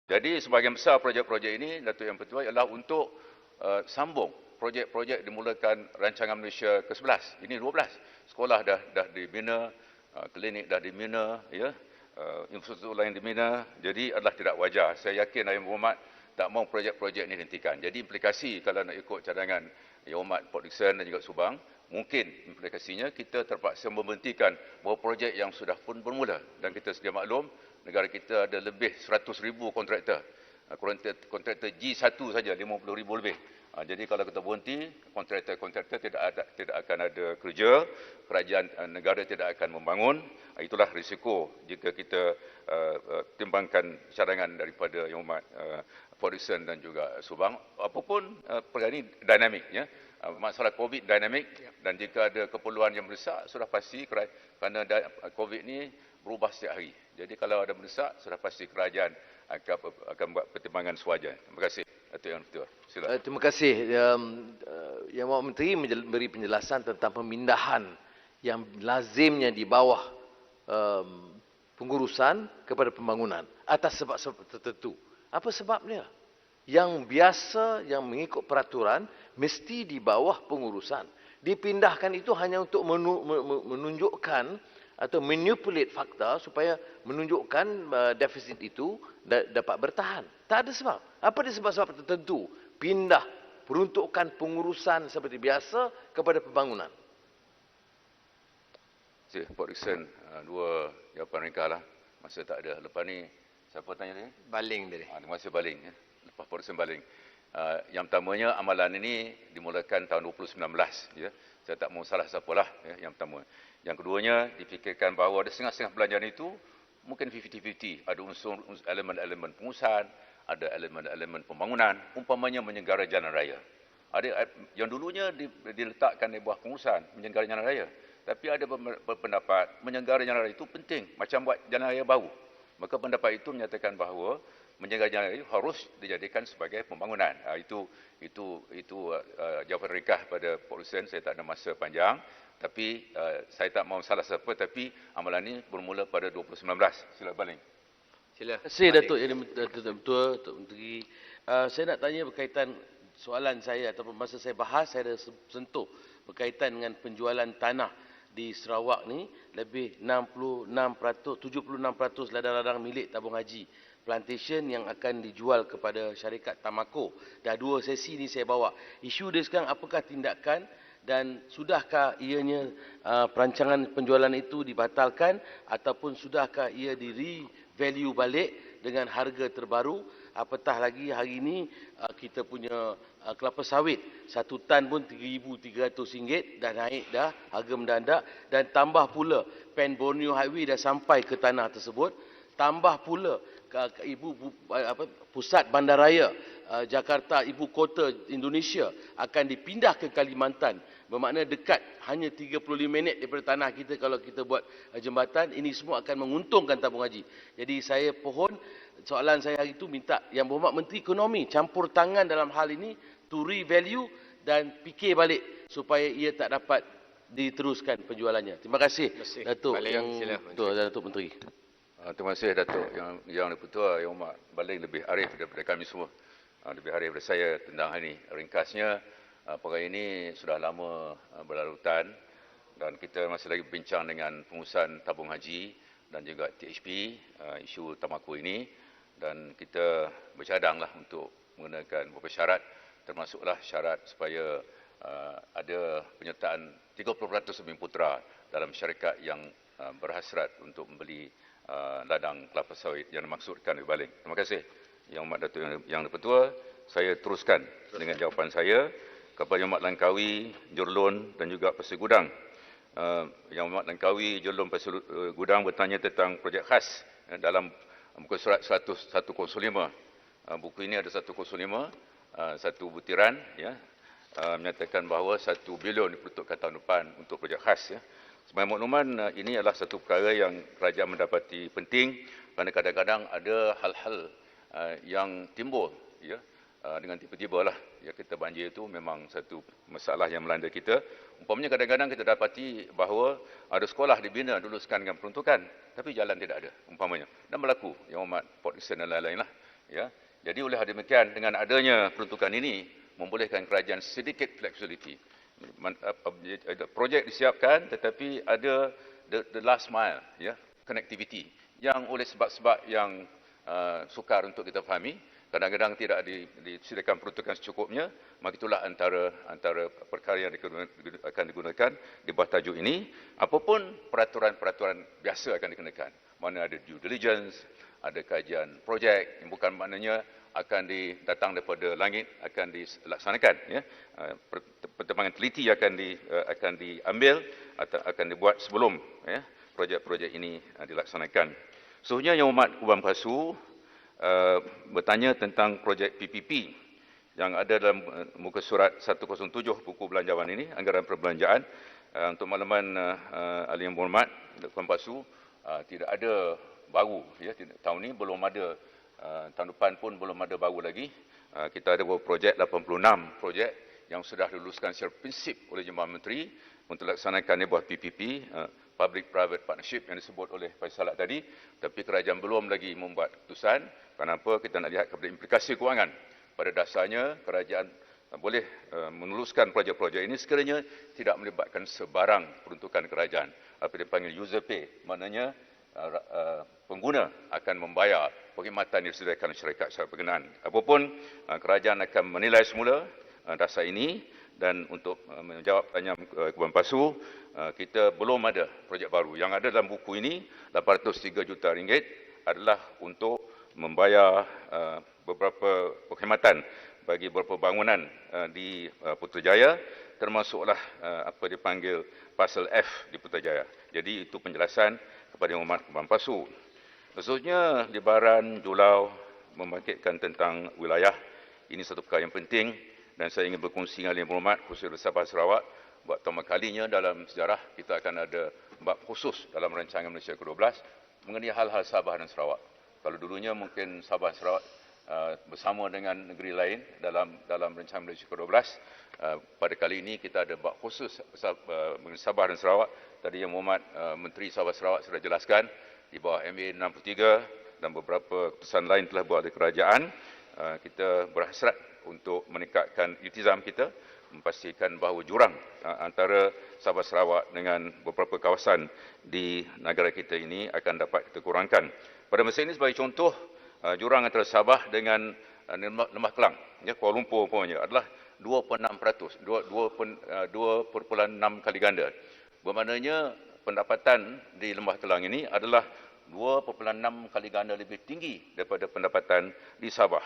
Jadi sebahagian besar projek-projek ini, Datuk Yang Pertua, ialah untuk sambung projek-projek dimulakan Rancangan Malaysia ke-11. Ini 12. Sekolah dah dibina, klinik dah dibina, ya, infrastruktur lain dibina. Jadi adalah tidak wajar. Saya yakin Yang Berhormat tak mahu projek-projek ini dihentikan. Jadi implikasi kalau nak ikut cadangan Yang Berhormat Port Dickson dan juga Subang, mungkin implikasinya kita terpaksa memberhentikan beberapa projek yang sudah pun bermula. Dan kita sedia maklum, negara kita ada lebih 100,000 kontraktor. Kontraktor G1 saja 50,000 lebih. Jadi kalau kita berhenti, kontraktor tidak akan ada kerja, kerajaan negara tidak akan membangun. Itulah risiko jika kita timbangkan cadangan daripada Yang Berhormat Port Dickson dan juga Subang. Apapun perkara ini dinamik, ya. Masalah COVID dinamik, dan jika ada keperluan yang mendesak, sudah pasti kerana COVID ini berubah setiap hari. Jadi kalau ada mendesak, sudah pasti kerajaan akan buat pertimbangan sewajar. Terima kasih, Datuk Yang Pertua. Silakan. Terima kasih. Yang Mohd Menteri memberi penjelasan tentang pemindahan yang lazimnya di bawah pengurusan kepada pembangunan atas sebab-sebab tertentu. Apa sebabnya? Yang biasa, yang mengikut peraturan, mesti di bawah pengurusan. Dipindahkan itu hanya untuk menunjukkan atau manipulate fakta supaya menunjukkan defisit itu dapat bertahan. Tak ada sebab. Apa dia sebab-sebab tertentu? Pindah peruntukan pengurusan seperti biasa kepada pembangunan. Terima kasih, Port Dickson. Dua jawapan ringkas lah. Masa tak ada. Lepas ni, siapa tanya tadi? Baling tadi. Terima kasih, Baling. Lepas Port Dickson, Baling. Yang pertamanya, amalan ini dimulakan tahun 2019. Ya. Saya tak mahu salah siapalah, ya, yang pertama. Yang keduanya, difikirkan bahawa ada setengah-setengah belanjaan itu mungkin 50-50. Ada unsur elemen-elemen pengurusan, ada elemen-elemen pembangunan, umpamanya menyenggara jalan raya. Ada yang dulunya diletakkan di bawah pengurusan, menyenggara jalan raya. Tapi ada berpendapat menyenggara jalan raya itu penting, macam buat jalan raya baru. Maka pendapat itu menyatakan bahawa menyenggara jalan raya harus dijadikan sebagai pembangunan. Itu jawapan ringkas pada Port Dickson. Saya tak ada masa panjang. Tapi saya tak mahu salah siapa, tapi amalan ini bermula pada 2019. Sila Baling. Terima kasih Datuk Yang Ketua, Datuk Menteri. Saya nak tanya berkaitan soalan saya ataupun masa saya bahas, saya ada sentuh berkaitan dengan penjualan tanah di Sarawak ni lebih 76% ladang-ladang milik tabung haji plantation yang akan dijual kepada syarikat Tamako. Dah dua sesi ni saya bawa. Isu dia sekarang, apakah tindakan dan sudahkah ianya perancangan penjualan itu dibatalkan ataupun sudahkah ia di-revalue balik dengan harga terbaru? Apatah lagi hari ini kita punya kelapa sawit 1 tan pun RM3,300 dah naik dah, harga mendadak, dan tambah pula Pen Borneo Highway dah sampai ke tanah tersebut, tambah pula pusat bandaraya Jakarta, ibu kota Indonesia akan dipindah ke Kalimantan, bermakna dekat, hanya 35 minit daripada tanah kita kalau kita buat jambatan. Ini semua akan menguntungkan tabung haji. Jadi saya pohon, soalan saya hari itu minta Yang Berhormat Menteri Ekonomi campur tangan dalam hal ini, to revalue dan fikir balik supaya ia tak dapat diteruskan penjualannya. Terima kasih, Datuk Datuk Menteri. Terima kasih, Datuk Yang Pertua. Yang Berhormat Baling lebih arif daripada kami semua. Lebih arif daripada saya tentang hal ini. Ringkasnya, perkara ini sudah lama berlarutan dan kita masih lagi berbincang dengan pengurusan tabung haji dan juga THP isu Tamako ini, dan kita bercadanglah untuk menggunakan beberapa syarat, termasuklah syarat supaya ada penyertaan 30% lebih putera dalam syarikat yang berhasrat untuk membeli ladang kelapa sawit yang dimaksudkan di Baling. Terima kasih, Yang Amat Datuk Yang Pertua. Saya teruskan dengan jawapan saya kepada Yang Amat Langkawi, Jorlon dan juga Pasir Gudang. Yang Amat Langkawi, Jorlon, Pasir Gudang bertanya tentang projek khas dalam muka surat 105. Buku ini ada 105, satu butiran, ya, menyatakan bahawa 1 bilion diperuntukkan tahun depan untuk projek khas. Ya. Sebagai makluman, ini adalah satu perkara yang kerajaan mendapati penting kerana kadang-kadang ada hal-hal yang timbul, ya, dengan tiba-tiba lah, ya, kita banjir itu memang satu masalah yang melanda kita. Umpamanya kadang-kadang kita dapati bahawa ada sekolah dibina diluluskan dengan peruntukan, tapi jalan tidak ada, umpamanya. Dan berlaku Yang Amat Port Dickson dan lain-lain lah. ya. Jadi oleh demikian, dengan adanya peruntukan ini membolehkan kerajaan sedikit flexibility. Projek disiapkan tetapi ada the last mile, ya, connectivity yang oleh sebab-sebab yang sukar untuk kita fahami, kadang-kadang tidak disediakan peruntukan secukupnya, maka itulah antara perkara yang akan digunakan di bawah tajuk ini. Apapun peraturan-peraturan biasa akan dikenakan. Mana ada due diligence, ada kajian projek, yang bukan maknanya akan datang daripada langit, akan dilaksanakan, ya. Pertimbangan teliti akan diambil atau akan dibuat sebelum, ya, projek-projek ini dilaksanakan. Seterusnya Yang Hormat Kubang Pasu bertanya tentang projek PPP yang ada dalam muka surat 107 buku belanjawan ini, anggaran perbelanjaan. Untuk makluman ahli yang berhormat, Kubang Pasu, tidak ada baru, ya, tahun ini belum ada, tahun depan pun belum ada baru lagi. Kita ada beberapa projek, 86 projek yang sudah diluluskan secara prinsip oleh Jabatan Menteri untuk laksanakan di bawah PPP, Public Private Partnership yang disebut oleh Pak Salak tadi, tapi kerajaan belum lagi membuat keputusan. Kenapa? Kita nak lihat kepada implikasi kewangan. Pada dasarnya kerajaan boleh meneluskan projek-projek ini sekiranya tidak melibatkan sebarang peruntukan kerajaan. Apa dipanggil user pay, maknanya pengguna akan membayar perkhidmatan yang disediakan syarikat secara berkenaan. Apapun, kerajaan akan menilai semula dasar ini, dan untuk menjawab tanya Kubang Pasu, kita belum ada projek baru. Yang ada dalam buku ini, 803 juta ringgit adalah untuk membayar beberapa perkhidmatan bagi beberapa bangunan di Putrajaya, termasuklah apa dipanggil Pasal F di Putrajaya. Jadi itu penjelasan kepada Yang Hormat Kubang Pasu. Seterusnya, Libaran Julau membangkitkan tentang wilayah. Ini satu perkara yang penting dan saya ingin berkongsi dengan Yang Berhormat khusus Sabah Sarawak. Buat pertama kalinya dalam sejarah kita akan ada bab khusus dalam rancangan Malaysia ke-12 mengenai hal-hal Sabah dan Sarawak. Kalau dulunya mungkin Sabah Sarawak bersama dengan negeri lain dalam rancangan Malaysia ke-12, pada kali ini kita ada bab khusus mengenai Sabah dan Sarawak. Tadi Yang Berhormat Menteri Sabah Sarawak sudah jelaskan di bawah MA 63 dan beberapa keputusan lain telah buat oleh kerajaan. Kita berhasrat untuk meningkatkan iltizam kita, memastikan bahawa jurang antara Sabah Sarawak dengan beberapa kawasan di negara kita ini akan dapat kita kurangkan. Pada masa ini sebagai contoh, jurang antara Sabah dengan Lembah Kelang, ya, Kuala Lumpur umpamanya, adalah 2.6%, 2.6 kali ganda. Bermaknanya pendapatan di Lembah Kelang ini adalah 2.6 kali ganda lebih tinggi daripada pendapatan di Sabah.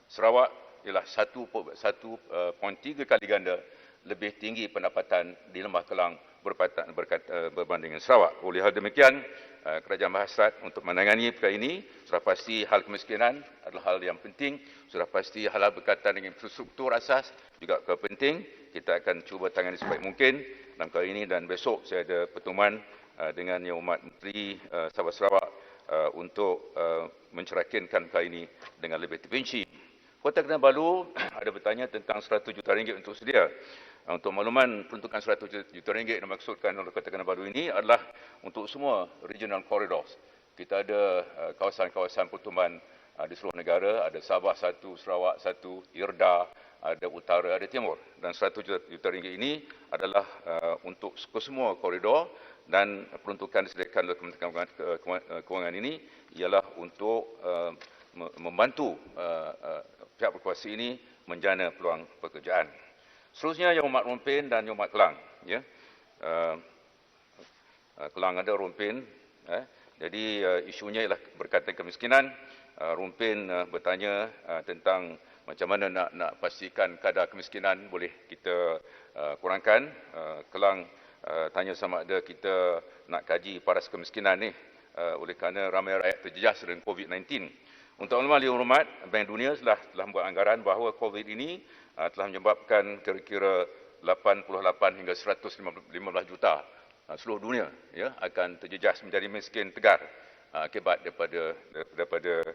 Sarawak ialah 1.3 kali ganda lebih tinggi pendapatan di Lembah Kelang berbanding dengan Sarawak. Oleh hal demikian, kerajaan berhasrat untuk menangani perkara ini. Sudah pasti hal kemiskinan adalah hal yang penting. Sudah pasti hal-hal berkaitan dengan infrastruktur asas juga penting. Kita akan cuba tangani sebaik mungkin dalam perkara ini, dan besok saya ada pertemuan dengan Yang Hormat Menteri Sabah Sarawak untuk mencerakinkan perkara ini dengan lebih terperinci. Kota Kinabalu ada bertanya tentang 100 juta ringgit untuk sedia. Untuk makluman, peruntukan 100 juta ringgit yang dimaksudkan oleh Kota Kinabalu ini adalah untuk semua regional corridors. Kita ada kawasan-kawasan pertumbuhan di seluruh negara, ada Sabah 1, Sarawak 1, Irda, ada utara, ada timur. Dan 100 juta ringgit ini adalah untuk kesemua koridor, dan peruntukan disediakan oleh Kementerian Kewangan ini ialah untuk membantu pihak berkuasa ini menjana peluang pekerjaan. Seterusnya Yang Hormat Rompin dan Yang Hormat Kelang. Ya. Kelang ada, Rompin. Jadi isunya ialah berkaitan kemiskinan. Rompin bertanya tentang macam mana nak pastikan kadar kemiskinan boleh kita kurangkan. Kelang tanya sama ada kita nak kaji paras kemiskinan ni oleh kerana ramai rakyat terjejas dengan COVID-19. Untuk makluman Yang Hormat, Bank Dunia telah membuat anggaran bahawa COVID ini telah menyebabkan kira-kira 88 hingga 115 juta seluruh dunia, ya, akan terjejas menjadi miskin tegar akibat daripada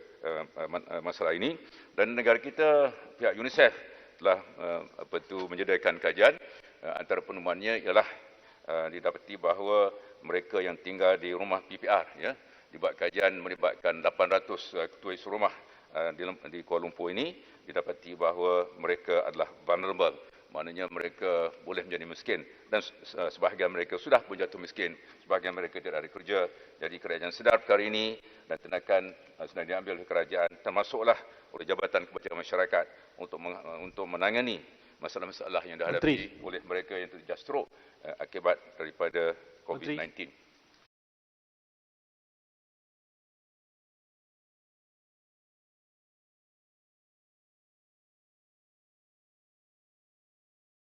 masalah ini. Dan negara kita, pihak UNICEF telah menyediakan kajian. Antara penemuannya ialah didapati bahawa mereka yang tinggal di rumah PPR, ya, dibuat kajian melibatkan 800 ketua isi rumah di Kuala Lumpur ini didapati bahawa mereka adalah vulnerable, maknanya mereka boleh menjadi miskin dan sebahagian mereka sudah pun jatuh miskin, sebahagian mereka tidak ada kerja. Jadi kerajaan sedar perkara ini dan tindakan sedang diambil oleh kerajaan, termasuklah oleh Jabatan Kebajikan Masyarakat untuk menangani masalah-masalah yang dihadapi oleh mereka yang terjejas stroke akibat daripada COVID-19.